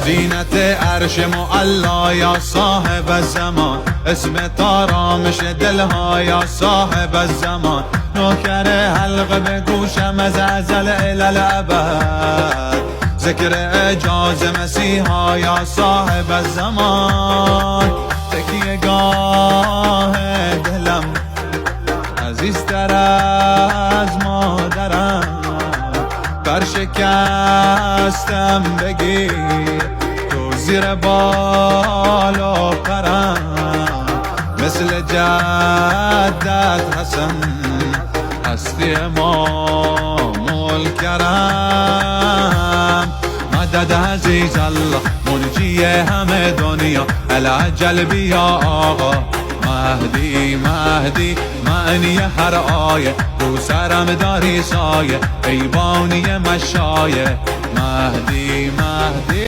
زینت عرش معلا یا صاحب الزمان، اسم آرامش دلها یا صاحب الزمان، نوکر حلقه به گوشم از ازل الی الابد، ذکر اعجاز مسیحا یا صاحب الزمان، تکیه گاه دلم عزیزتر از مادرم، برشکستم بگیر تو زیر بال و پرم، مثل جدت حسن هستی امام الکرم، مدد عزیز الله منجی همه دنیا، العجل بیا آقا مهدی مهدی، معنی هر آیه رو سرم داری سایه، ای بانی مشایه مهدی مهدی.